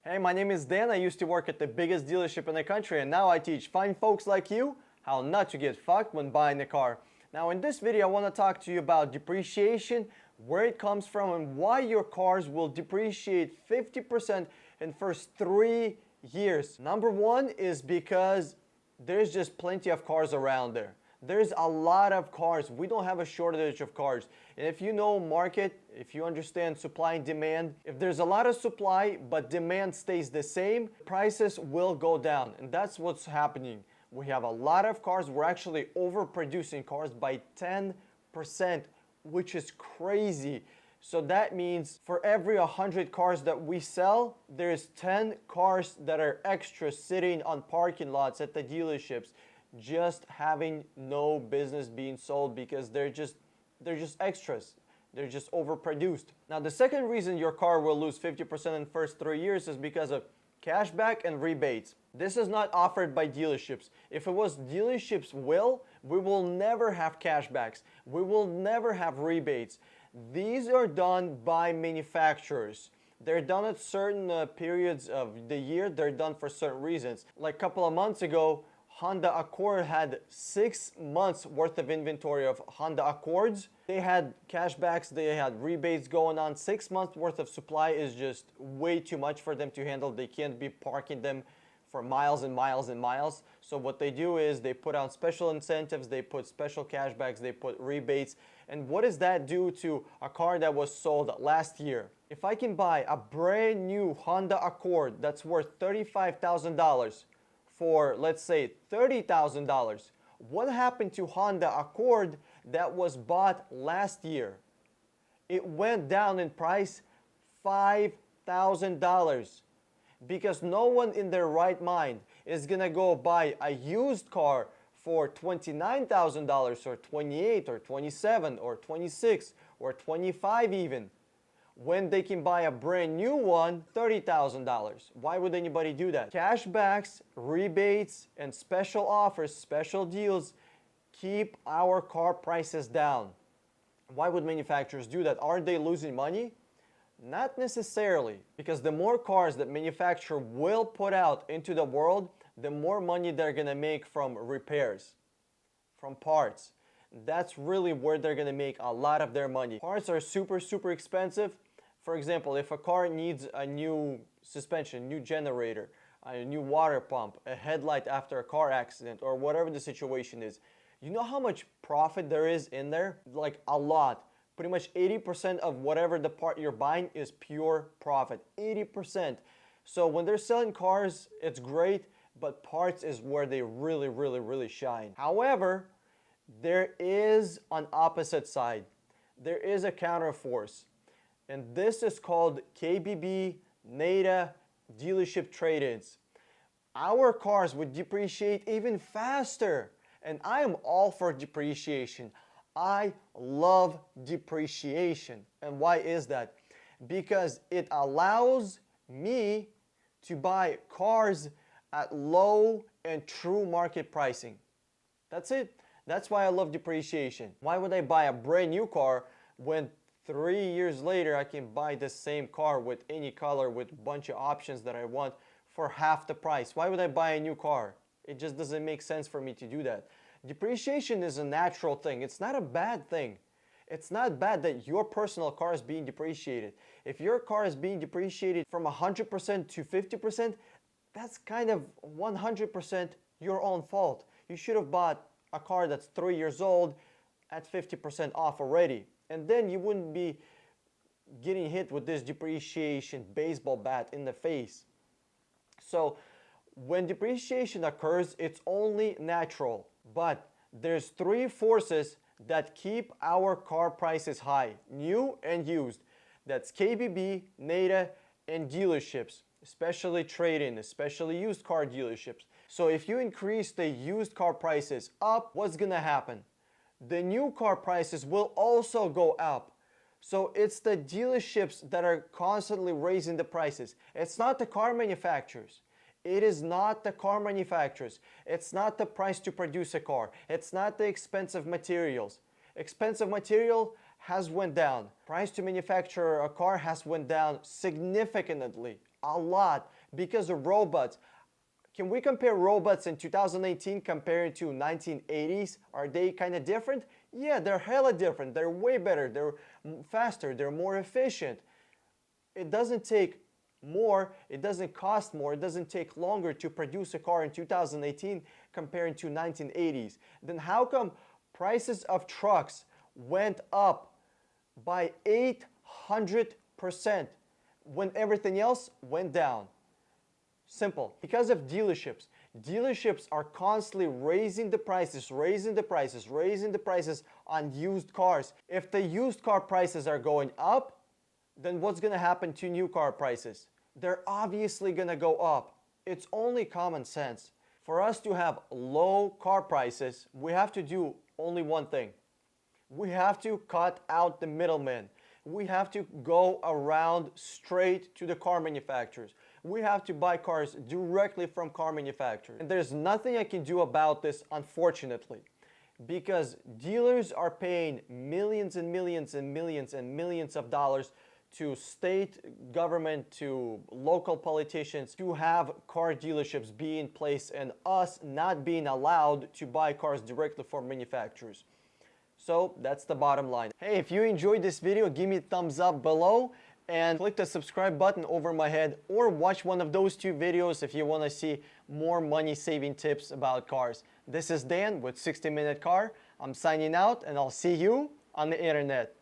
Hey, my name is Dan. I used to work at the biggest dealership in the country, and now I teach fine folks like you how not to get fucked when buying a car. Now in this video I want to talk to you about depreciation, where it comes from, and why your cars will depreciate 50% in first 3 years. Number one is because there's just plenty of cars around there. There's a lot of cars. We don't have a shortage of cars. And if you know market, if you understand supply and demand, if there's a lot of supply but demand stays the same, prices will go down. And that's what's happening. We have a lot of cars. We're actually overproducing cars by 10%, which is crazy. So that means for every 100 cars that we sell, there's 10 cars that are extra sitting on parking lots at the dealerships, just having no business being sold because they're just extras. They're just overproduced. Now the second reason your car will lose 50% in the first 3 years is because of cashback and rebates. This is not offered by dealerships. If it was dealerships' will, we will never have cashbacks. We will never have rebates. These are done by manufacturers. They're done at certain periods of the year. They're done for certain reasons. Like a couple of months ago, Honda Accord had 6 months worth of inventory of Honda Accords. They had cashbacks, they had rebates going on. 6 months worth of supply is just way too much for them to handle. They can't be parking them for miles and miles and miles. So what they do is they put out special incentives, they put special cashbacks, they put rebates. And what does that do to a car that was sold last year? If I can buy a brand new Honda Accord that's worth $35,000 for, let's say, $30,000, what happened to Honda Accord that was bought last year? It went down in price $5,000 because no one in their right mind is gonna go buy a used car for $29,000 or $28,000 or $27,000 or $26,000 or $25,000 even, when they can buy a brand new one, $30,000. Why would anybody do that? Cashbacks, rebates, and special offers, special deals keep our car prices down. Why would manufacturers do that? Are they losing money? Not necessarily, because the more cars that manufacturer will put out into the world, the more money they're gonna make from repairs, from parts. That's really where they're gonna make a lot of their money. Parts are super expensive. For example, if a car needs a new suspension, new generator, a new water pump, a headlight after a car accident, or whatever the situation is, you know how much profit there is in there? Like a lot. Pretty much 80% of whatever the part you're buying is pure profit. 80%. So when they're selling cars, it's great, but parts is where they really shine. However, there is an opposite side. There is a counterforce. And this is called KBB, NADA, dealership trade-ins. Our cars would depreciate even faster. And I am all for depreciation. I love depreciation. And why is that? Because it allows me to buy cars at low and true market pricing. That's it. That's why I love depreciation. Why would I buy a brand new car when 3 years later I can buy the same car with any color with a bunch of options that I want for half the price? Why would I buy a new car? It just doesn't make sense for me to do that. Depreciation is a natural thing. It's not a bad thing. It's not bad that your personal car is being depreciated. If your car is being depreciated from 100% to 50%, that's kind of 100% your own fault. You should have bought a car that's 3 years old at 50% off already. And then you wouldn't be getting hit with this depreciation baseball bat in the face. So when depreciation occurs, it's only natural. But there's 3 forces that keep our car prices high, new and used. That's KBB, NADA, and dealerships, especially trade-in, especially used car dealerships. So if you increase the used car prices up, what's gonna happen? The new car prices will also go up. So it's the dealerships that are constantly raising the prices. It's not the car manufacturers. It is not the car manufacturers. It's not the price to produce a car. It's not the expensive materials. Expensive material has went down. Price to manufacture a car has went down significantly. a lot because of robots. Can we compare robots in 2018 compared to 1980s? Are they kind of different? Yeah, they're hella different. They're way better. They're faster. They're more efficient. It doesn't take more, it doesn't cost more, it doesn't take longer to produce a car in 2018 compared to 1980s. Then how come prices of trucks went up by 800% when everything else went down? Simple. Because of dealerships. Dealerships are constantly raising the prices on used cars. If the used car prices are going up, then what's going to happen to new car prices? They're obviously going to go up. It's only common sense. For us to have low car prices, we have to do only one thing. We have to cut out the middlemen. We have to go around straight to the car manufacturers. We have to buy cars directly from car manufacturers. And there's nothing I can do about this, unfortunately, because dealers are paying millions and millions and millions and millions of dollars to state government, to local politicians to have car dealerships be in place and us not being allowed to buy cars directly from manufacturers. So that's the bottom line. Hey, if you enjoyed this video, give me a thumbs up below and click the subscribe button over my head, or watch one of those two videos if you want to see more money saving tips about cars. This is Dan with 60 Minute Car. I'm signing out and I'll see you on the internet.